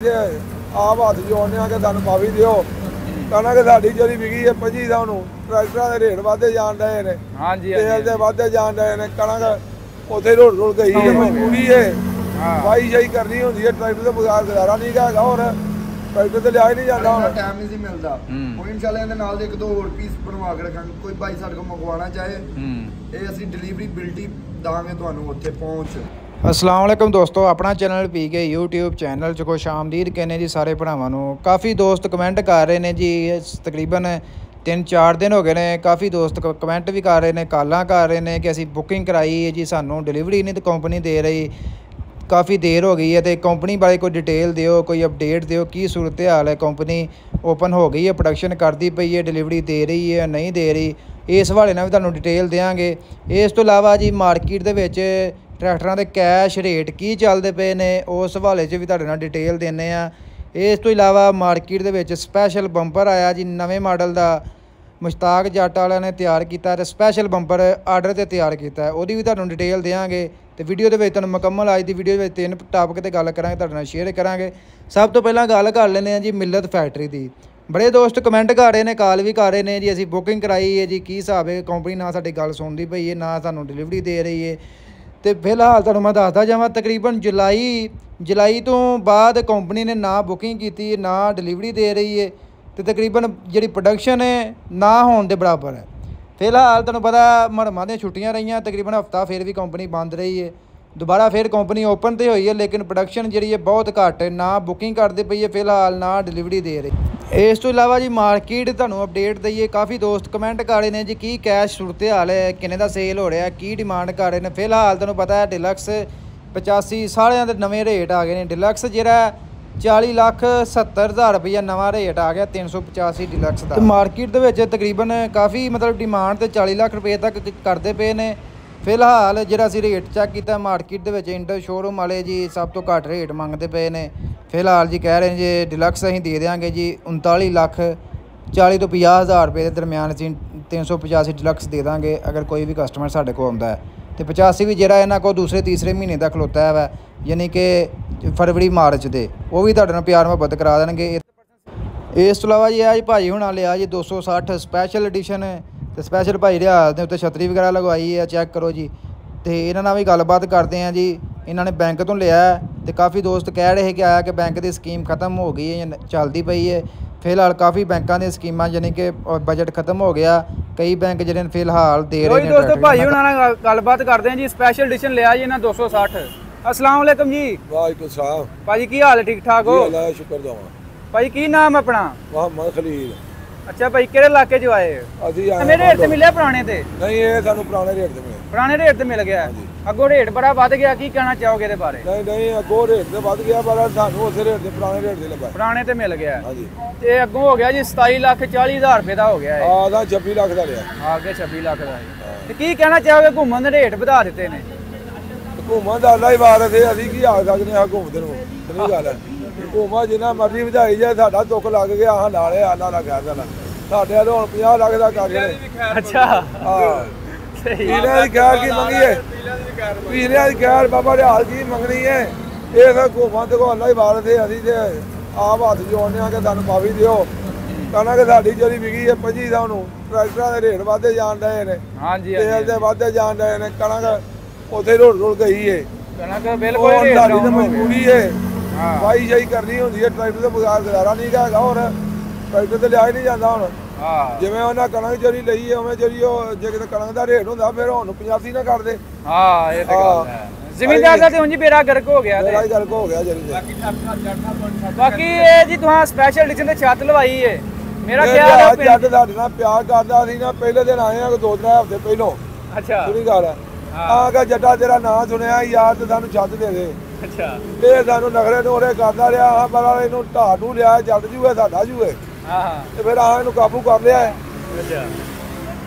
ਆਪ ਹੱਥ ਜੋੜਨੇ ਕਿ ਸਾਨੂੰ ਮਾਫੀ ਦਿਓ। ਕਹਣਾ ਕਿ ਸਾਡੀ ਜਿਹੜੀ ਵਿਕੀ ਹੈ 25 ਦਾ ਉਹਨੂੰ ਟਰੈਕਟਰਾਂ ਦੇ ਰੇਟ ਵੱਧਦੇ ਜਾਣ ਡਏ ਨੇ। ਹਾਂਜੀ ਤੇਲ ਦੇ ਵੱਧਦੇ ਜਾਣ ਡਏ ਨੇ। ਕਹਣਾ ਕਿ ਉੱਥੇ ਰੁਲ ਗਈ ਹੈ ਮਜਬੂਰੀ ਹੈ। ਵਾਈ ਜਾਈ ਕਰਨੀ ਹੁੰਦੀ ਹੈ। ਟਰੈਕਟਰ ਦੇ ਬਗੈਰ ਗੁਜ਼ਾਰਾ ਨਹੀਂ ਹੈਗਾ। ਹੁਣ ਟਰੈਕਟਰ ਤੇ ਲਿਆ ਹੀ ਨਹੀਂ ਜਾਂਦਾ। ਹੁਣ ਟਾਈਮ ਨਹੀਂ ਸੀ ਮਿਲਦਾ। ਕੋਈ ਇਨਸ਼ਾਅੱਲਾ ਇਹਦੇ ਨਾਲ ਦੇ ਇੱਕ ਦੋ ਹੋਰ ਪੀਸ ਬਣਵਾ ਕੇ ਰੱਖਾਂਗੇ। ਕੋਈ ਭਾਈ ਸਾਡੇ ਕੋਲ ਮੰਗਵਾਉਣਾ ਚਾਹੇ ਇਹ ਅਸੀਂ ਡਿਲੀਵਰੀ ਦਾਂਗੇ ਤੁਹਾਨੂੰ ਉੱਥੇ ਪਹੁੰਚ। अस्सलाम वालेकुम दोस्तों, अपना चैनल पीके यूट्यूब चैनल च खुश आमदीद कहने जी सारे भरावां नूं। काफ़ी दोस्त कमेंट कर रहे हैं जी, तकरीबन 3-4 दिन हो गए ने। काफ़ी दोस्त कमेंट भी कर रहे हैं, कॉलां कर रहे हैं कि असीं बुकिंग कराई है जी, सानूं डिलीवरी नहीं तो कंपनी दे रही। काफ़ी देर हो गई है तो कंपनी बारे कोई डिटेल दिओ, कोई अपडेट दिओ, की सूरत हाल है। कंपनी ओपन हो गई है, प्रोडक्शन करती पई है, डिलीवरी दे रही है नहीं दे रही, इस हवाले नाल भी तुहानूं डिटेल देंगे। इस तो इलावा जी मार्केट दे विच ट्रैक्टरां दे कैश रेट की चलते पे ने, उस हवाले च भी तुहाडे नाल डिटेल देने आ। इस तो इलावा मार्केट दे विच स्पैशल बंपर आया जी नवें मॉडल दा, मुश्ताक जट वालियां ने तैयार कीता ते स्पैशल बंपर आर्डर ते तैयार कीता है, ओहदी भी तुहानूं डिटेल देंगे। तो वीडियो दे विच तुहानूं मुकम्मल अज दी वीडियो दे विच 3 टॉपिक ते गल करांगे, तुहाडे नाल शेयर करांगे। सब तो पहलां गल कर लैंदे आ जी मिल्लत फैक्टरी दी। बड़े दोस्त कमेंट कर रहे हैं, कॉल भी कर रहे हैं जी, असीं बुकिंग कराई है जी, की हिसाब है। कंपनी ना साडी गल सुनदी पई है, ना सानूं डिलीवरी दे रही है। तो फिलहाल तुहानूं मैं दसदा जावां, तकरीबन जुलाई तो बाद कंपनी ने ना बुकिंग की ना डिलीवरी दे रही है। तो तकरीबन जी प्रोडक्शन है ना होने के बराबर है। फिलहाल तुहानूं पता मरमां दी छुट्टियां रही, तकरीबन हफ्ता फिर भी कंपनी बंद रही है। दोबारा फिर कंपनी ओपन तो हुई है, लेकिन प्रोडक्शन जी है बहुत घट है, ना बुकिंग करती पई है फिलहाल, ना डिलीवरी दे रही। इस तो इलावा जी मार्केट तुहानूं अपडेट दईए। काफ़ी दोस्त कमेंट कर रहे हैं जी, की कैश सूरत हाल है, किन्ने दा सेल हो रहा है, की डिमांड कर रहे हैं। फिलहाल तुहानूं पता है डिलक्स 85 सारियां दे नवे रेट आ गए हैं। डिलक्स जिहड़ा 40,70,000 रुपया नवा रेट आ गया 385 डिलक्स का। मार्केट दे विच तकरीबन काफ़ी मतलब डिमांड तो 40 लाख रुपये तक करते पे ने। फिलहाल जो असी रेट चैक किया मार्केट के इंटर शोरूम वाले जी सब तो घट रेट मंगते पे ने। फिलहाल जी कह रहे हैं जी डिलक्स असीं दे देंगे जी 39 लाख 40 तो 50,000 रुपये के दरम्यान असीं 385 डिलक्स दे देंगे अगर कोई भी कस्टमर साढ़े को आउंदा है। तो 85 भी जिहड़ा इन्हां को दूसरे तीसरे महीने का खलोता है, यानी कि फरवरी मार्च के, वो भी तुहाडे नाल प्यार मुहब्बत करा देंगे। इस तो इलावा जी आज भाई हुणां लिया जी 260 स्पैशल एडिशन। तो स्पैशल भाई रियाज ने उत्ते छतरी वगैरह लगवाई है, चैक करो जी। तो इन्हां नाल भी गलबात करते हैं जी। इन्होंने बैंक तो लिया है, तो काफ़ी दोस्त कह रहे कि आया कि बैंक की स्कीम खत्म हो गई है, चलती पई है। फिलहाल काफ़ी बैंकों की स्कीमां यानी कि बजट खत्म हो गया, कई बैंक जिहड़े फिलहाल दे रहे हैं। दोस्तों भाई हुणां नाल गलबात करते हैं जी। स्पैशल एडिशन लिया जी इन्हां 260। अस्सलाम वालेकुम जी। वालेकुम सलाम भाजी, की हाल है? ठीक ठाक हो? अल्लाह शुक्र दुआ। भाई की नाम अपना? मोहम्मद खलील। अच्छा भाई, किहड़े इलाके जो आए? नवें रेट ते मिले पुराने ते नहीं, ये सानू पुराने रेट ते मिले। पुराने रेट ते मिल गया। अगों रेट बड़ा वध गया, की कहना चाहोगे इहदे बारे? नहीं अगों रेट ते वध गया, पर सानू उस रेट ते पुराने रेट ते लगा। पुराने ते मिल गया। हां जी। ते अगों हो गया जी 27,40,000 रुपए दा हो गया है। हां, 26 लाख दा लिया। आगे 26 लाख दा है। ते की कहना चाहोगे, घूमन दे रेट वधा दित्ते ने? घूमन दा अल्लाह ही वारस है, असीं की आ सकदे हां घूमदे नूं। सही गल है, घूमा जिन्ना मर्जी ਵਧਾਈ जाए, साडा दुख लग गया हां नाले अल्लाह दा खैर दा। ਸਾਡੇ ਵੱਲੋਂ 50 ਲੱਖ ਦਾ ਕਰ ਗਏ। ਅੱਛਾ ਹਾਂ, ਪੀਲੇ ਦੀ ਖੈਰ ਕੀ ਮੰਗੀਏ? ਪੀਲੇ ਦੀ ਖੈਰ ਬਾਬਾ ਦੇ ਹਾਲ ਕੀ ਮੰਗਣੀ ਹੈ? ਇਹ ਤਾਂ ਘੋਮਾਂ ਤੇ ਕੋ ਅੱਲਾ ਹੀ ਵਾਰਸ ਹੈ। ਅਸੀਂ ਤੇ ਆਪ ਹੱਥ ਜੋੜਨੇ ਆ ਕਿ ਸਾਨੂੰ ਮਾਫੀ ਦਿਓ। ਕਹਣਾ ਕਿ ਸਾਡੀ ਜਿਹੜੀ ਵਿਕੀ ਹੈ 25 ਦਾ ਉਹਨੂੰ ਟਰੈਕਟਰਾਂ ਦੇ ਰੇਟ ਵੱਧਦੇ ਜਾਣ ਡਏ ਨੇ। ਹਾਂਜੀ, ਤੇਲ ਦੇ ਵੱਧਦੇ ਜਾਣ ਡਏ ਨੇ। ਕਹਣਾ ਕਿ ਉੱਥੇ ਰੁਲ ਗਈ ਹੈ। ਕਹਣਾ ਕਿ ਬਿਲਕੁਲ ਸਾਡੀ ਤਾਂ ਮਜਬੂਰੀ ਹੈ। ਵਾਈ ਜਾਈ ਕਰਨੀ ਹੁੰਦੀ ਹੈ, ਟਰੈਕਟਰ ਦੇ ਬਗੈਰ ਗੁਜ਼ਾਰਾ ਨਹੀਂ ਹੈਗਾ। ਹੁਣ ਟਰੈਕਟਰ ਤੇ ਲਿਆ ਹੀ ਨਹੀਂ ਜਾਂਦਾ। ਹੁਣ ਜਿਵੇਂ ਉਹਨਾਂ ਕਣਕ ਜਿਹੜੀ ਲਈ ਹੈ ਉਵੇਂ ਜਿਹੜੀ ਉਹ ਜੇ ਕਿਤੇ ਕਣਕ ਦਾ ਰੇਟ ਹੁੰਦਾ ਫਿਰ ਉਹਨੂੰ 85 ਨਾ ਕਰਦੇ। ਹਾਂ, ਇਹ ਤਾਂ ਗੱਲ ਹੈ। ਜ਼ਿਮੀਂਦਾਰ ਦਾ ਤੇ ਉਂਝ ਬੇੜਾ ਗਰਕ ਹੋ ਗਿਆ। ਬੇੜਾ ਗਰਕ ਹੋ ਗਿਆ ਜਿਹੜੀ। ਬਾਕੀ ਇਹ ਜੀ ਤੁਸੀਂ ਸਪੈਸ਼ਲ ਐਡੀਸ਼ਨ ਤੇ ਛੱਤ ਲਵਾਈ ਹੈ। ਮੇਰਾ ਖਿਆਲ ਹੈ ਜੱਟ ਸਾਡੇ ਨਾਲ ਪਿਆਰ ਕਰਦਾ ਸੀ ਨਾ, ਪਹਿਲੇ ਦਿਨ ਆਏ ਆ 2-3 ਹਫ਼ਤੇ ਪਹਿਲੋਂ। ਅੱਛਾ, ਪੂਰੀ ਗੱਲ ਹੈ। ਆ ਕੇ ਜੱਟਾ ਤੇਰਾ ਨਾਂ ਸੁਣਿਆ ਯਾਰ ਤੇ ਸਾਨੂੰ ਛੱਤ ਦੇ ਦੇ। ਅੱਛਾ, ਇਹ ਸਾਨੂੰ ਨਖਰੇ ਨੋਰੇ ਕਰਦਾ ਰਿਹਾ। ਹਾਂ, ਪਰ ਇਹਨੂੰ ਢਾਹ ਢੂ ਲਿਆ, ਜੱਟ ਜੂਏ ਸਾਡਾ ਜੂਏ। ਹਾਂ, ਤੇ ਫਿਰ ਆਹ ਇਹਨੂੰ ਕਾਬੂ ਕਰ ਲਿਆ। ਅੱਛਾ,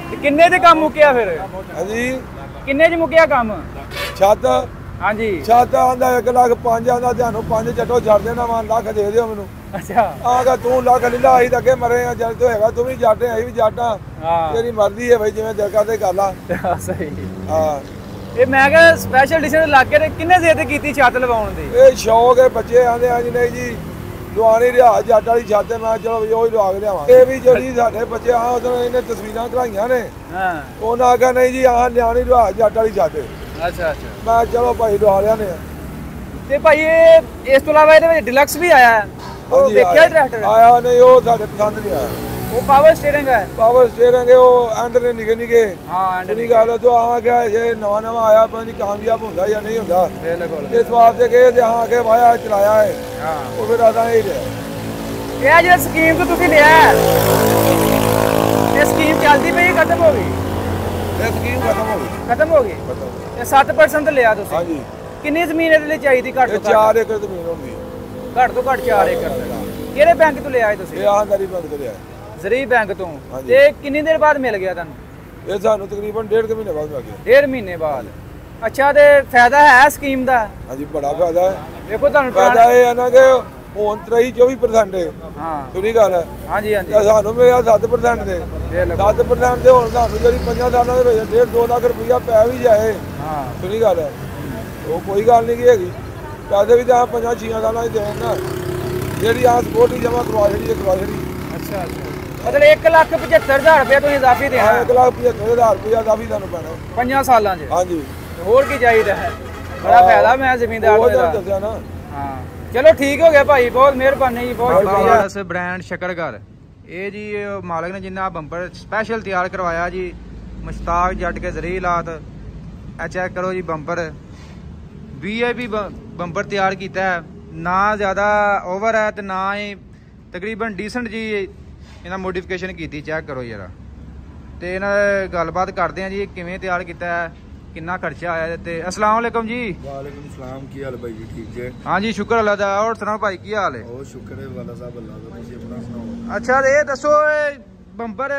ਤੇ ਕਿੰਨੇ ਦੇ ਕੰਮ ਮੁੱਕਿਆ ਫਿਰ? ਹਾਂਜੀ, ਕਿੰਨੇ ਚ ਮੁੱਕਿਆ ਕੰਮ? ਛੱਤ? ਹਾਂਜੀ, ਛੱਤ ਆਂਦਾ 1 ਲੱਖ 5 ਆਂਦਾ, ਤੁਹਾਨੂੰ 5 ਚੱਟੋ ਛੱਡ ਦੇਣਾ, ਮੈਂ ਲੱਖ ਦੇ ਦਿਓ ਮੈਨੂੰ। ਅੱਛਾ, ਆਗਾ ਤੂੰ ਲੱਖ ਲੈ ਲਾ, ਅਸੀਂ ਤਾਂ ਅੱਗੇ ਮਰੇ ਆ। ਜਦ ਤੋਂ ਹੈਗਾ ਤੂੰ ਵੀ ਜੱਟ ਹੈ, ਅਸੀਂ ਵੀ ਜੱਟ ਆ। ਤੇਰੀ ਮਰਜ਼ੀ ਹੈ ਬਈ, ਜਿਵੇਂ ਦਿਲ ਕਰਦੇ ਕਰ ਲਾ। ਸਹੀ। ਹਾਂ, ਇਹ ਮੈਂ ਕਿਹਾ ਸਪੈਸ਼ਲ ਐਡੀਸ਼ਨ ਇਲਾਕੇ ਦੇ ਕਿੰਨੇ ਦੇ ਤੇ ਕੀਤੀ ਛੱਤ ਲਵਾਉਣ ਦੀ? ਇਹ ਸ਼ੌਕ ਹੈ, ਬੱਚੇ ਆਂਦੇ ਆ ਜੀ ਨਹੀਂ ਜੀ ਲਵਾਣੀ ਰਿਹਾ ਜੱਟ ਵਾਲੀ ਛੱਤ ਤੇ ਮੈਂ ਚਲੋ ਵੀ ਉਹ ਹੀ ਲਵਾ ਕੇ ਲਿਆਵਾਂ। ਇਹ ਵੀ ਜਿਹੜੀ ਸਾਡੇ ਬੱਚੇ ਆ ਉਦੋਂ ਇਹਨੇ ਤਸਵੀਰਾਂ ਕਢਾਈਆਂ ਨੇ ਹਾਂ ਉਹਨਾਂ ਆਖਿਆ ਨਹੀਂ ਜੀ ਆਹ ਲਿਆਣੀ ਰਿਹਾ ਜੱਟ ਵਾਲੀ ਛੱਤ ਤੇ। ਅੱਛਾ ਅੱਛਾ ਮੈਂ ਚਲੋ ਭਾਈ ਲਵਾ ਲਿਆ ਨੇ। ਤੇ ਭਾਈ ਇਹ ਇਸ ਤੋਂ ਇਲਾਵਾ ਇਹਦੇ ਵਿੱਚ ਡਿਲਕਸ ਵੀ ਆਇਆ ਹੈ। ਉਹ ਵੇਖਿਆ ਟਰੈਕਟਰ ਆਇਆ ਨਹੀਂ ਉਹ ਸਾਡੇ ਪਸੰਦ ਨਹੀਂ ਆਇਆ। ਉਹ ਪਾਵਰ ਸਟੀਅਰਿੰਗ ਹੈ। ਪਾਵਰ ਸਟੀਅਰਿੰਗ ਉਹ ਐਂਡ ਨੇ ਨਿੱਕੇ ਹਾਂ ਐਂਡ ਨਹੀਂ ਗੱਲ ਤੋਂ ਆ ਗਿਆ ਇਹ ਨਵਾਂ ਆਇਆ ਪਤਾ ਨਹੀਂ ਕਾਮਯਾਬ ਹੁੰਦਾ ਜਾਂ ਨਹੀਂ ਹੁੰਦਾ। ਬਿਲਕੁਲ ਇਸ ਵਾਸਤੇ ਗਏ ਤੇ ਹਾਂ ਕੇ ਵਾਇਆ ਚਲਾਇਆ ਹੈ। ਹਾਂ ਉਹ ਫਿਰ ਆਦਾ ਹੀ ਰਿਹਾ। ਇਹ ਜਿਹੜਾ ਸਕੀਮ ਤੋਂ ਤੁਸੀਂ ਲਿਆ ਇਹ ਸਕੀਮ ਚੱਲਦੀ ਪਈ ਖਤਮ ਹੋ ਗਈ? ਇਹ ਸਕੀਮ ਖਤਮ ਹੋ ਗਈ। ਖਤਮ ਹੋ ਗਈ। ਇਹ 7% ਲਿਆ ਤੁਸੀਂ? ਹਾਂਜੀ। ਕਿੰਨੀ ਜ਼ਮੀਨ ਇਹਦੇ ਲਈ ਚਾਹੀਦੀ ਘੱਟ ਇਹ ਤੋਂ 4 ਏਕੜ ਜ਼ਮੀਨ ਹੋਗੀ। ਘੱਟ ਤੋਂ ਘੱਟ 4 ਏਕੜ। ਕਿਹੜੇ ਬੈਂਕ ਤੋਂ ਲਿਆ ਤੁਸੀਂ? ਇਹ ਆਹਦਾਰੀ ਬੰਦ ਕਰਿਆ ਜ਼ਰੀ ਬੈਂਕ ਤੋਂ। ਹਾਂਜੀ। ਤੇ ਕਿੰਨੀ ਦੇਰ ਬਾਅਦ ਮਿਲ ਗਿਆ ਤੁਹਾਨੂੰ? ਇਹ ਸਾਨੂੰ ਤਕਰੀਬਨ 1.5 ਮਹੀਨੇ ਬਾਅਦ ਮਿਲ ਗਿਆ। 1.5 ਮਹੀਨੇ ਬਾਅਦ। ਅੱਛਾ ਤੇ ਫਾਇਦਾ ਹੈ ਸਕੀਮ ਦਾ? ਹਾਂਜੀ ਬੜਾ ਫਾਇਦਾ ਹੈ। ਦੇਖੋ ਤੁਹਾਨੂੰ ਫਾਇਦਾ ਇਹ ਹੈ ਨਾ ਕਿ ਹੁਣ 23-24% ਹੈ। ਹਾਂ ਪੂਰੀ ਗੱਲ ਹੈ। ਹਾਂਜੀ ਹਾਂਜੀ ਤੇ ਸਾਨੂੰ ਮਿਲਿਆ 7% ਦੇ। 7% ਦੇ ਹੁਣ ਸਾਨੂੰ ਜਿਹੜੀ 5 ਸਾਲਾਂ ਦੇ ਵਿੱਚ 1.5-2 ਲੱਖ ਰੁਪਈਆ ਪੈ ਵੀ ਜਾਏ। ਹਾਂ ਪੂਰੀ ਗੱਲ ਹੈ। ਉਹ ਕੋਈ ਗੱਲ ਨਹੀਂ ਕੀ ਹੈਗੀ। ਪੈਸੇ ਵੀ ਤਾਂ 5-6 ਸਾਲਾਂ ਦੀ ਦੇਣ ਨਾ ਜਿਹੜੀ ਆ ਸਪੋਰਟ ਹੀ ਜਮਾ ਕਰਵਾ ਜਿਹੜੀ ਕਰਵਾ ਜਿਹੜੀ। ਅੱਛਾ ਅੱਛਾ ਮਤਲਬ 1,75,000 ਰੁਪਏ ਤੁਸੀਂ ਇਜ਼ਾਫੀ ਦੇਣਾ? 1,75,000 ਰੁਪਈਆ ਕਾਫੀ ਤੁਹਾਨੂੰ ਪੈਣਾ 5 ਸਾਲਾਂ 'ਚ। ਹਾਂਜੀ ਹੋਰ ਕੀ ਚਾਹੀਦਾ ਹੈ? ਬੜਾ ਫਾਇਦਾ ਮੈਂ ਜ਼ਮੀਨਦਾਰ ਉਹ ਨੂੰ ਤਾਂ ਇਹਦਾ। ਦੱਸਿਆ ਨਾ। ਹਾਂ ਚਲੋ ਠੀਕ ਹੋ ਗਿਆ ਭਾਈ ਬਹੁਤ ਮਿਹਰਬਾਨੀ ਜੀ ਬਹੁਤ ਸ਼ੁਕਰੀਆ। ਬਾਬਾ ਇਸ ਬ੍ਰਾਂਡ ਸ਼ਕਰਗਰ ਇਹ ਜੀ ਮਾਲਕ ਨੇ ਜਿੰਨਾ ਬੰਪਰ ਸਪੈਸ਼ਲ ਤਿਆਰ ਕਰਵਾਇਆ ਜੀ ਮੁਸ਼ਤਾਕ ਜੱਟ ਕੇ ਜ਼ਰੀਲਾਤ। ਇਹ ਚੈੱਕ ਕਰੋ ਜੀ ਬੰਪਰ VIP ਬੰਪਰ ਤਿਆਰ ਕੀਤਾ ਹੈ। ਨਾ ਜ਼ਿਆਦਾ ਓਵਰ ਹੈ ਤੇ ਨਾ ਹੀ ਤਕਰੀਬਨ ਡੀਸੈਂਟ ਜੀ ਇਹਨਾਂ ਮੋਡੀਫਿਕੇਸ਼ਨ ਕੀਤੀ। ਚੈੱਕ ਕਰੋ ਜਰਾ ਤੇ ਇਹਨਾਂ ਨਾਲ ਗੱਲਬਾਤ ਕਰਦੇ ਆ ਜੀ ਕਿਵੇਂ ਤਿਆਰ ਕੀਤਾ ਹੈ ਕਿੰਨਾ ਖਰਚਾ ਆਇਆ ਤੇ। अस्सलाम वालेकुम जी। वालेकुम सलाम की हाल भाई जी ठीक है? हाँ जी शुक्र अल्लाह दा। और सुनाओ भाई की हाल है? बहुत शुक्र है वाला साहब अल्लाह का। तुसी अपना सुनाओ। अच्छा ये दसो ਬੰਪਰ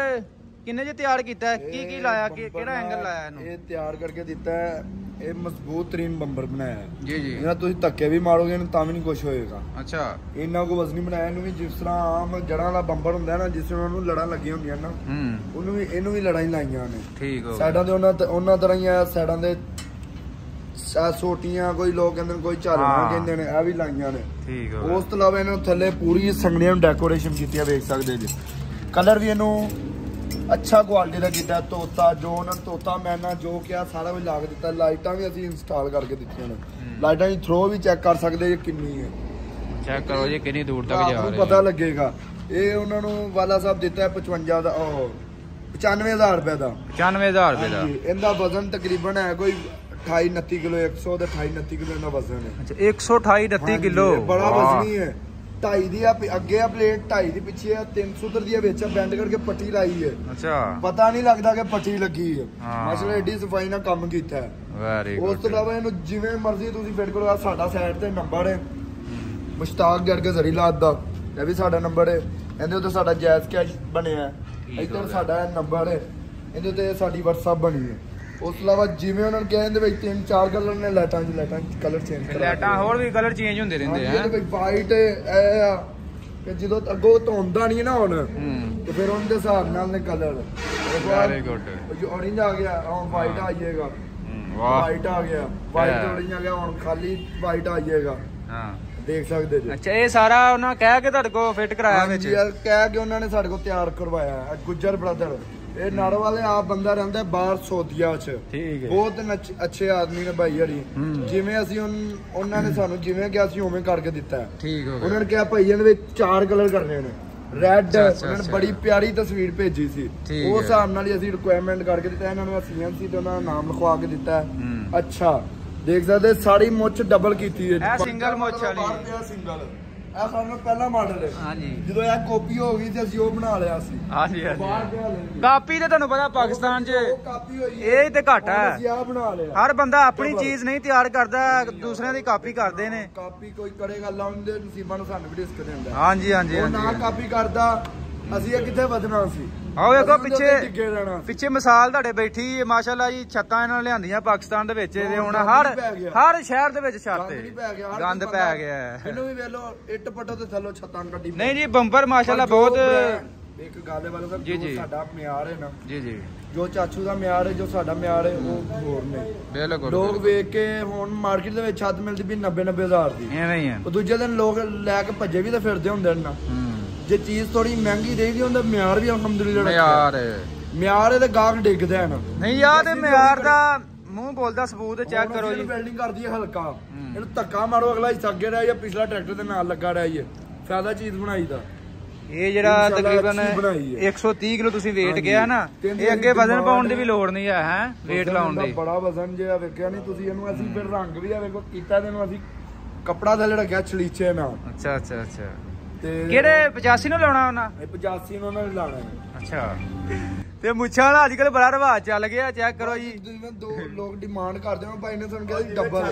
ਕਿੰਨੇ ਜੀ ਤਿਆਰ ਕੀਤਾ ਹੈ ਕੀ ਲਾਇਆ ਕਿਹੜਾ ਐਂਗਲ ਲਾਇਆ ਇਹਨੂੰ? ਇਹ ਤਿਆਰ ਕਰਕੇ ਦਿੱਤਾ ਹੈ। ਇਹ ਮਜ਼ਬੂਤ ਤਰੀਨ ਬੰਪਰ ਬਣਾਇਆ ਹੈ ਜੀ ਜੀ। ਇਹਨਾਂ ਤੁਸੀਂ ਧੱਕੇ ਵੀ ਮਾਰੋਗੇ ਇਹਨੂੰ ਤਾਂ ਵੀ ਨਹੀਂ ਕੁਝ ਹੋਏਗਾ। ਅੱਛਾ ਇੰਨਾ ਕੋ ਵਜ਼ਨੀ ਬਣਾਇਆ ਇਹਨੂੰ ਵੀ ਜਿਸ ਤਰ੍ਹਾਂ ਆਮ ਜੜਾਂ ਵਾਲਾ ਬੰਪਰ ਹੁੰਦਾ ਨਾ ਜਿਸ ਤਰ੍ਹਾਂ ਉਹਨੂੰ ਲੜਾਂ ਲੱਗੀਆਂ ਹੁੰਦੀਆਂ ਨਾ ਉਹਨੂੰ ਵੀ ਇਹਨੂੰ ਵੀ ਲੜਾਂ ਹੀ ਲਾਈਆਂ ਨੇ। ਠੀਕ ਹੋ ਸਾਈਡਾਂ ਤੇ ਉਹਨਾਂ ਤਰ੍ਹਾਂ ਹੀ ਆ। ਸਾਈਡਾਂ ਦੇ ਸੋਟੀਆਂ ਕੋਈ ਲੋਕ ਕਹਿੰਦੇ ਨੇ ਕੋਈ ਝਾਲਣਾ ਕਹਿੰਦੇ ਨੇ ਇਹ ਵੀ ਲਾਈਆਂ ਨੇ। ਠੀਕ ਹੋ ਉਸ ਤੋਂ ਇਲਾਵਾ ਇਹਨਾਂ ਨੂੰ ਥੱਲੇ ਪੂਰੀ ਸੰਗਲੀਆਂ ਨੂੰ ਡੈਕੋਰੇਸ਼ਨ ਕੀਤੀ ਆ ਵੇਖ ਸਕਦੇ ਜੀ। ਕਲਰ ਵੀ ਇਹਨੂੰ ਅੱਛਾ ਕੁਆਲਿਟੀ ਦਾ ਕੀਤਾ। ਤੋਤਾ ਜੋ ਉਹਨਾਂ ਨੇ ਤੋਤਾ ਮੈਨਾ ਜੋ ਕਿਹਾ ਸਾਰਾ ਵੀ ਲਾ ਕੇ ਦਿੱਤਾ। ਲਾਈਟਾਂ ਵੀ ਅਸੀਂ ਇੰਸਟਾਲ ਕਰਕੇ ਦਿੱਤੀਆਂ ਨੇ। ਲਾਈਟਾਂ ਦੀ ਥਰੋ ਵੀ ਚੈੱਕ ਕਰ ਸਕਦੇ ਜੀ ਕਿੰਨੀ ਹੈ। ਚੈੱਕ ਕਰੋ ਜੀ ਕਿੰਨੀ ਦੂਰ ਤੱਕ ਜਾ ਰਹੀ ਹੈ ਪਤਾ ਲੱਗੇਗਾ। ਇਹ ਉਹਨਾਂ ਨੂੰ ਵਾਲਾ ਸਾਹਿਬ ਦਿੱਤਾ 55 ਦਾ 95,000 ਰੁਪਏ ਦਾ। 95,000 ਰੁਪਏ ਦਾ। ਇਹਦਾ ਵਜ਼ਨ ਤਕਰੀਬਨ ਹੈ ਕੋਈ 28-29 ਕਿਲੋ। 100 ਤੇ 28-29 ਕਿਲੋ ਇਹਦਾ ਵਜ਼ਨ ਹੈ। ਅੱਛਾ 128-29 ਕਿਲੋ ਬੜਾ ਵਜ਼ਨੀ ਹੈ। 2.5 ਦੀ ਅੱਗੇ ਆ ਪਲੇਟ 2.5 ਦੀ ਪਿੱਛੇ ਆ 300 ਦੀ ਵਿੱਚ ਬੈਂਡ ਕਰਕੇ ਪੱਟੀ ਲਾਈ ਹੈ। ਅੱਛਾ ਪਤਾ ਨਹੀਂ ਲੱਗਦਾ ਕਿ ਪੱਟੀ ਲੱਗੀ ਹੈ। ਹਾਂ। ਮਾਸ਼ਾਅੱਲਾ ਏਡੀ ਸਫਾਈ ਨਾਲ ਕੰਮ ਕੀਤਾ ਹੈ। Very good. ਉਸ ਤੋਂ ਇਲਾਵਾ ਇਹਨੂੰ ਜਿਵੇਂ ਮਰਜ਼ੀ ਤੁਸੀਂ ਫਿੱਟ ਕਰੋ। ਸਾਡਾ ਸਾਈਡ ਤੇ ਨੰਬਰ ਹੈ ਮੁਸ਼ਤਾਕ ਜੱਟ ਕੇ ਜ਼ਰੀਲਾਤ ਦਾ। ਇਹ ਵੀ ਸਾਡਾ ਨੰਬਰ ਹੈ। ਇਹਦੇ ਉੱਤੇ ਸਾਡਾ ਜਾਇਜ਼ ਕੈਸ਼ ਬਣਿਆ ਹੈ। ਇੱਧਰ ਸਾਡਾ ਨੰਬਰ ਹੈ। ਇਹਦੇ ਉੱਤੇ ਸਾਡੀ WhatsApp ਬਣੀ ਹੈ। ਉਸ ਤੋਂ ਇਲਾਵਾ ਜਿਵੇਂ ਉਹਨਾਂ ਨੇ ਕਿਹਾ ਇਹਦੇ ਵਿੱਚ 3-4 ਕਲਰ ਨੇ। ਲਾਈਟਾਂ ਕਲਰ ਚੇਂਜ ਕਰ ਲਾਈਟਾਂ ਹੋਰ ਵੀ ਕਲਰ ਚੇਂਜ ਹੁੰਦੇ ਰਹਿੰਦੇ ਆ। ਇਹਦੇ ਵਿੱਚ ਵਾਈਟ ਇਹ ਆ ਕਿ ਜਦੋਂ ਅੱਗੋਂ ਧੁੰਦਾ ਨਹੀਂ ਨਾ ਹੁਣ ਤੇ ਫਿਰ ਉਹਦੇ ਹਿਸਾਬ ਨਾਲ ਨੇ ਕਲਰ। Very good. ਔਰੇਂਜ ਆ ਗਿਆ ਹੁਣ ਵਾਈਟ ਆ ਜਾਏਗਾ। ਵਾਹ ਵਾਈਟ ਆ ਗਿਆ ਵਾਈਟ ਔਰੇਂਜ ਆ ਗਿਆ ਹੁਣ ਖਾਲੀ ਵਾਈਟ ਆ ਜਾਏਗਾ। ਹਾਂ ਦੇਖ ਸਕਦੇ ਜੀ। ਅੱਛਾ ਇਹ ਸਾਰਾ ਉਹਨਾਂ ਕਹਿ ਕੇ ਤੁਹਾਡੇ ਕੋਲ ਫਿੱਟ ਕਰਾਇਆ ਵਿੱਚ? ਯਾਰ ਕਹਿ ਕੇ ਉਹਨਾਂ ਨੇ ਸਾਡੇ ਕੋਲ ਤਿਆਰ ਕਰਵਾਇਆ। ਗੁੱਜਰ ਬ੍ਰਦਰ ਇਹ ਨਾੜੋ ਵਾਲੇ ਆਪ ਬੰਦਾ ਰਹਿੰਦਾ ਬਾਹਰ ਸੋਦੀਆ ਚ। ਠੀਕ ਹੈ। ਬਹੁਤ ਅੱਛੇ ਆਦਮੀ ਨੇ ਭਾਈ ਹਰੀ। ਜਿਵੇਂ ਅਸੀਂ ਉਹਨਾਂ ਨੇ ਸਾਨੂੰ ਜਿਵੇਂ ਕਿਹਾ ਅਸੀਂ ਉਵੇਂ ਕਰਕੇ ਦਿੱਤਾ। ਠੀਕ ਹੋ ਗਿਆ। ਉਹਨਾਂ ਨੇ ਕਿਹਾ ਭਾਈ ਇਹਦੇ ਵਿੱਚ 4 ਕਲਰ ਕਰਨੇ ਨੇ। ਰੈੱਡ ਉਹਨਾਂ ਨੇ ਬੜੀ ਪਿਆਰੀ ਤਸਵੀਰ ਭੇਜੀ ਸੀ। ਉਸ ਹਿਸਾਬ ਨਾਲ ਹੀ ਅਸੀਂ ਰਿਕੁਆਇਰਮੈਂਟ ਕਰਕੇ ਦਿੱਤਾ। ਇਹਨਾਂ ਨੂੰ CMC ਤੇ ਉਹਨਾਂ ਦਾ ਨਾਮ ਲਿਖਵਾ ਕੇ ਦਿੱਤਾ। ਅੱਛਾ ਦੇਖ ਸਕਦੇ ਸਾਰੀ ਮੁੱਛ ਡਬਲ ਕੀਤੀ ਹੈ। ਇਹ ਸਿੰਗਲ ਮੁੱਛ ਵਾਲੀ ਸਿੰਗਲ। ਇਹ ਸਾਨੂੰ ਪਹਿਲਾ ਮਾਡਲ ਹੈ। ਹਾਂਜੀ ਜਦੋਂ ਇਹ ਕਾਪੀ ਹੋ ਗਈ ਤੇ ਅਸੀਂ ਉਹ ਬਣਾ ਲਿਆ ਸੀ। ਹਾਂਜੀ ਕਾਪੀ ਤੇ ਤੁਹਾਨੂੰ ਪਤਾ ਪਾਕਿਸਤਾਨ 'ਚ ਕਾਪੀ ਹੋਈ ਇਹ ਤੇ ਘੱਟ ਹੈ। ਅਸੀਂ ਆ ਬਣਾ ਲਿਆ। ਹਰ ਬੰਦਾ ਆਪਣੀ ਚੀਜ਼ ਨਹੀਂ ਤਿਆਰ ਕਰਦਾ ਦੂਸਰਿਆਂ ਦੀ ਕਾਪੀ ਕਰਦੇ ਨੇ। ਕਾਪੀ ਕੋਈ ਕਰੇਗਾ ਲਾਉਂਦੇ ਨਸੀਬਾਂ ਨੂੰ ਸਾਨੂੰ ਵੀ ਰਿਸਕ ਦਿੰਦਾ। ਹਾਂਜੀ ਹਾਂਜੀ ਉਹ ਨਾ ਕਾਪੀ ਕਰਦਾ ਅਸੀਂ ਇਹ ਕਿੱਥੇ ਵਧਣਾ ਸੀ। ਆਓ ਵੇਖੋ ਪਿੱਛੇ ਮਿਸਾਲ ਤੁਹਾਡੇ ਬੈਠੀ ਮਾਸ਼ਾਅੱਲਾ ਜੀ। ਛੱਤਾਂ ਇਹਨਾਂ ਲਿਆਂਦੀਆਂ ਪਾਕਿਸਤਾਨ ਦੇ ਵਿੱਚ ਤੇ ਹੁਣ ਹਰ ਸ਼ਹਿਰ ਦੇ ਵਿੱਚ ਛੱਤ ਗੰਦ ਪੈ ਗਿਆ। ਇਹਨੂੰ ਵੀ ਵੇਖ ਲਓ ਇੱਟ ਪੱਟੋ ਤੇ ਥੱਲੋਂ ਛੱਤਾਂ ਕੱਢੀ। ਨਹੀਂ ਜੀ ਬੰਪਰ ਮਾਸ਼ਾਅੱਲਾ ਬਹੁਤ ਇੱਕ ਗੱਲ ਵਾਲਾ ਤਾਂ ਜੀ, ਜੀ। ਸਾਡਾ ਮਿਆਰ ਹੈ ਨਾ ਜੀ ਜੀ ਜੋ ਚਾਚੂ ਦਾ ਮਿਆਰ ਹੈ ਜੋ ਸਾਡਾ ਮਿਆਰ ਹੈ ਉਹ ਹੋਰ ਨੇ। ਬਿਲਕੁਲ ਲੋਕ ਵੇਖ ਕੇ ਹੁਣ ਮਾਰਕੀਟ ਦੇ ਵਿੱਚ ਛੱਤ ਮਿਲਦੀ ਵੀ 90,000 ਦੀ, ਐਵੇਂ ਹੀ ਆ। ਉਹ ਦੂਜੇ ਦਿਨ ਲੋਕ ਲੈ ਕੇ ਭੱਜੇ ਵੀ ਤਾਂ ਫਿਰਦੇ ਹੁੰਦੇ ਨੇ ਨਾ। ਜੇ ਚੀਜ਼ ਥੋੜੀ ਮਹਿੰਗੀ ਦੇਈਦੀ ਹੁੰਦਾ ਮਿਆਰ ਵੀ ਅਲਹਮਦੁਲਿਲਾ ਮਿਆਰ ਇਹਦੇ ਗਾਹਕ ਡਿੱਗਦੇ ਹਨ। ਨਹੀਂ ਯਾਰ ਤੇ ਮਿਆਰ ਦਾ ਮੂੰਹ ਬੋਲਦਾ ਸਬੂਤ ਚੈੱਕ ਕਰੋ ਜੀ। ਬਿਲਡਿੰਗ ਕਰਦੀ ਹੈ ਹਲਕਾ, ਇਹਨੂੰ ਧੱਕਾ ਮਾਰੋ ਅਗਲਾ ਹਿੱਸਾ ਅੱਗੇ ਰਹਿ ਜਾਂ ਪਿਛਲਾ ਟਰੈਕਟਰ ਦੇ ਨਾਲ ਲੱਗਾ ਰਹਿ ਜੇ ਫਾਇਦਾ ਚੀਜ਼ ਬਣਾਈ ਦਾ। ਇਹ ਜਿਹੜਾ ਤਕਰੀਬਨ 130 ਕਿਲੋ ਤੁਸੀਂ weight ਗਿਆ ਨਾ, ਇਹ ਅੱਗੇ ਵਜ਼ਨ ਪਾਉਣ ਦੀ ਵੀ ਲੋੜ ਨਹੀਂ ਹੈ weight ਲਾਉਣ ਦੀ। ਬੜਾ ਵਜ਼ਨ ਜਿਹਾ ਵੇਖਿਆ ਨਹੀਂ ਤੁਸੀਂ ਇਹਨੂੰ। ਅਸੀਂ ਫਿਰ ਰੰਗ ਵੀ ਆ ਵੇਖੋ ਕੀਤਾ ਤੈਨੂੰ ਅਸੀਂ ਕੱਪੜਾ ਥੱਲੇ ਰੱਖਿਆ ਛਲੀਚੇ ਨਾਲ। ਅੱਛਾ ਅੱਛਾ ਅੱਛਾ। ਤੇ ਕਿਹੜੇ 85 ਨੂੰ ਲਾਉਣਾ ਉਹਨਾਂ? ਇਹ 85 ਨੂੰ ਉਹਨਾਂ ਨੇ ਲਾਣਾ ਹੈ। ਅੱਛਾ। ਤੇ ਮੁੱਛਾਂ ਦਾ ਅੱਜ ਕੱਲ ਬੜਾ ਰਿਵਾਜ ਚੱਲ ਗਿਆ, ਚੈੱਕ ਕਰੋ ਜੀ। ਜਿਵੇਂ ਦੋ ਲੋਕ ਡਿਮਾਂਡ ਕਰਦੇ ਨੇ ਭਾਈ ਨੇ ਤੁਹਾਨੂੰ ਕਿਹਾ ਡੱਬਲ।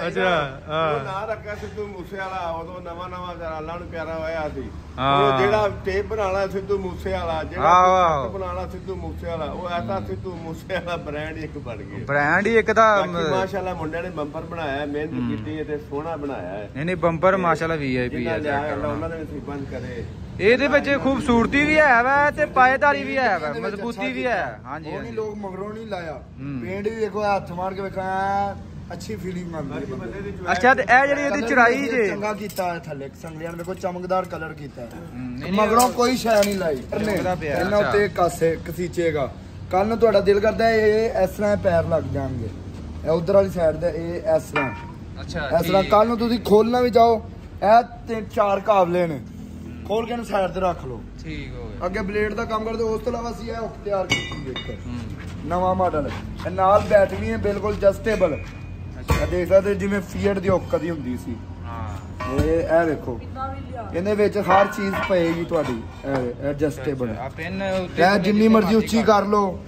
ਅੱਛਾ ਹਾਂ। ਨਾ ਰੱਖਿਆ ਸਿੱਧੂ ਮੂਸੇ ਵਾਲਾ, ਉਦੋਂ ਨਵਾਂ ਜਰਾਲਾਂ ਨੂੰ ਪਿਆਰਾ ਹੋਇਆ ਸੀ। ਹਾਂ। ਉਹ ਜਿਹੜਾ ਟੇਪ ਬਣਾਣਾ ਸਿੱਧੂ ਮੂਸੇ ਵਾਲਾ, ਜਿਹੜਾ ਬਣਾਣਾ ਸਿੱਧੂ ਮੂਸੇ ਵਾਲਾ, ਉਹ ਐਸਾ ਸਿੱਧੂ ਮੂਸੇ ਵਾਲਾ ਬ੍ਰਾਂਡ ਇੱਕ ਬਣ ਗਿਆ। ਬ੍ਰਾਂਡ ਹੀ ਇੱਕ ਦਾ ਮਾਸ਼ਾਅੱਲਾ ਮੁੰਡਿਆਂ ਨੇ ਬੰਪਰ ਬਣਾਇਆ, ਮਿਹਨਤ ਕੀਤੀ ਤੇ ਸੋਹਣਾ ਬਣਾਇਆ ਹੈ। ਨਹੀਂ ਬੰਪਰ ਮਾਸ਼ਾਅੱਲਾ VIP ਹੈ। ਉਹਨਾਂ ਨੇ ਨਸੀਬ ਬੰਦ ਕਰੇ। ਇਹਦੇ ਵਿੱਚ ਖੂਬਸੂਰਤੀ ਵੀ ਹੈ ਵਾ ਤੇ ਪਾਏਦਾਰੀ ਵੀ ਹੈ ਵਾ, ਮਜ਼ਬੂਤੀ ਵੀ ਹੈ। ਹਾਂਜੀ ਉਹ ਨਹੀਂ ਲੋਕ ਮਗਰੋਂ ਨਹੀਂ ਲਾਇਆ, ਪੇਂਟ ਵੀ ਦੇਖੋ ਹੱਥ ਮਾਰ ਕੇ ਵੇਖਿਆ ਅੱਛੀ ਫੀਲਿੰਗ ਆਉਂਦੀ ਹੈ। ਅੱਛਾ ਤੇ ਇਹ ਜਿਹੜੀ ਇਹਦੀ ਚੜਾਈ ਜੇ ਚੰਗਾ ਕੀਤਾ ਹੈ, ਥੱਲੇ ਸੰਗਲੀਆਂ ਨੇ ਦੇਖੋ ਚਮਕਦਾਰ ਕਲਰ ਕੀਤਾ ਹੈ, ਮਗਰੋਂ ਕੋਈ ਸ਼ੈ ਨਹੀਂ ਲਾਈ। ਇਹਨਾਂ ਉੱਤੇ ਕਾਸੇ ਕਸੀਚੇਗਾ। ਕੱਲ ਨੂੰ ਤੁਹਾਡਾ ਦਿਲ ਕਰਦਾ ਇਹ ਇਸ ਤਰ੍ਹਾਂ ਪੈਰ ਲੱਗ ਜਾਣਗੇ, ਇਹ ਉਧਰ ਵਾਲੀ ਸਾਈਡ ਤੇ ਇਹ ਇਸ ਤਰ੍ਹਾਂ। ਅੱਛਾ ਇਸ ਤਰ੍ਹਾਂ ਕੱਲ ਨੂੰ ਤੁਸੀਂ ਖੋਲਣਾ ਵੀ ਜਾਓ, ਇਹ 3-4 ਕਾਬਲੇ ਨੇ, ਖੋਲ ਕੇ ਇਹਨੂੰ ਸਾਈਡ ਤੇ ਰੱਖ ਲਓ। ਠੀਕ ਹੋ ਗਿਆ। ਅੱਗੇ ਬਲੇਡ ਦਾ ਕੰਮ ਕਰਦੇ। ਉਸ ਤੋਂ ਇਲਾਵਾ ਅਸੀਂ ਇਹ ਹੁੱਕ ਤਿਆਰ ਕੀਤੀ ਇੱਕ ਨਵਾਂ ਮਾਡਲ, ਇਹ ਨਾਲ ਬੈਟਰੀ ਹੈ ਬਿਲਕੁਲ ਐਡਜਸਟੇਬਲ। ਇਹ ਦੇਖ ਸਕਦੇ ਜਿਵੇਂ ਫੀਟ ਦੀ ਹੁੱਕ ਦੀ ਹੁੰਦੀ ਸੀ। ਹਾਂ ਇਹ ਵੇਖੋ ਇਹਦੇ ਵਿੱਚ ਹਰ ਚੀਜ਼ ਪਏਗੀ ਤੁਹਾਡੀ, ਐਡਜਸਟੇਬਲ। ਆ ਪਿੰਨ ਇਹ ਜਿੰਨੀ ਮਰਜ਼ੀ ਉੱਚੀ ਕਰ ਲਓ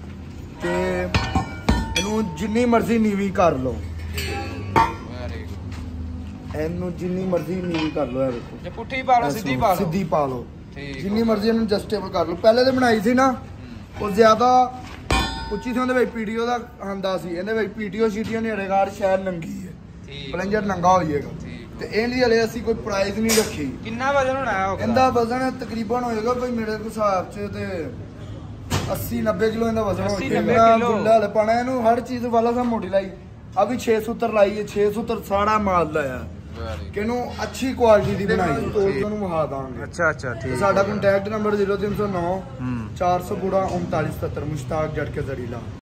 ਤੇ ਇਹਨੂੰ ਜਿੰਨੀ ਮਰਜ਼ੀ ਨੀਵੀਂ ਕਰ ਲਓ, ਇਹਨੂੰ ਜਿੰਨੀ ਮਰਜ਼ੀ ਨੀਵੀਂ ਕਰ ਲਓ। ਇਹ ਵੇਖੋ ਜੇ ਪੁੱਠੀ ਪਾ ਲਓ ਸਿੱਧੀ ਪਾ ਲਓ, ਸਿੱਧੀ ਪਾ ਲਓ, ਜਿੰਨੀ ਮਰਜ਼ੀ ਇਹਨੂੰ ਐਡਜਸਟੇਬਲ ਕਰ ਲਓ। ਪਹਿਲੇ ਤੇ ਬਣਾਈ ਸੀ ਨਾ ਉਹ ਜ਼ਿਆਦਾ ਉੱਚੀ ਸੀ, ਉਹਦੇ ਵਿੱਚ ਪੀਡੀਓ ਦਾ ਆਂਦਾ ਸੀ, ਇਹਦੇ ਵਿੱਚ ਪੀਟੀਓ ਸ਼ੀਟੀਓ ਨਹੀਂ ਹਰੇਗਾਰ ਸ਼ਾਇਦ ਨੰਗੀ ਹੈ, ਪਲੰਜਰ ਨੰਗਾ ਹੋ ਜਾਏਗਾ। ਤੇ ਇਹਦੀ ਹਲੇ ਅਸੀਂ ਕੋਈ ਪ੍ਰਾਈਸ ਨਹੀਂ ਰੱਖੀ। ਕਿੰਨਾ ਵਜ਼ਨ ਹੋਣਾ ਹੈ ਇਹਦਾ ਵਜ਼ਨ ਤਕਰੀਬਨ ਹੋਏਗਾ ਕੋਈ ਮੇਰੇ ਹਿਸਾਬ ਚ ਤੇ 80-90 ਕਿਲੋ ਇਹਦਾ ਵਜ਼ਨ ਹੋ ਜਾਏਗਾ। ਗੁੱਲਾ ਹਲੇ ਪਾਣਾ ਇਹਨੂੰ ਹਰ ਚੀਜ਼ ਵਾਲਾ ਸਾ ਮੋਟੀ ਲਾਈ ਆ ਵੀ 6 ਸੂਤਰ ਲਾਈ ਹੈ, 6 ਸੂਤਰ ਸਾੜਾ ਮਾਲ ਲਾਇਆ ਕਿਨੂੰ ਅੱਛੀ ਕੁਆਲਿਟੀ ਦੀ ਬਣਾਈ ਤੋੜ ਤੁਹਾਨੂੰ ਵਹਾ ਦਾਂਗੇ। ਅੱਛਾ ਅੱਛਾ ਠੀਕ। ਸਾਡਾ ਕੰਟੈਕਟ ਨੰਬਰ 0309 400 3977 ਮੁਸ਼ਤਾਕ ਜੜਕੇ ਜ਼ਰੀਲਾ।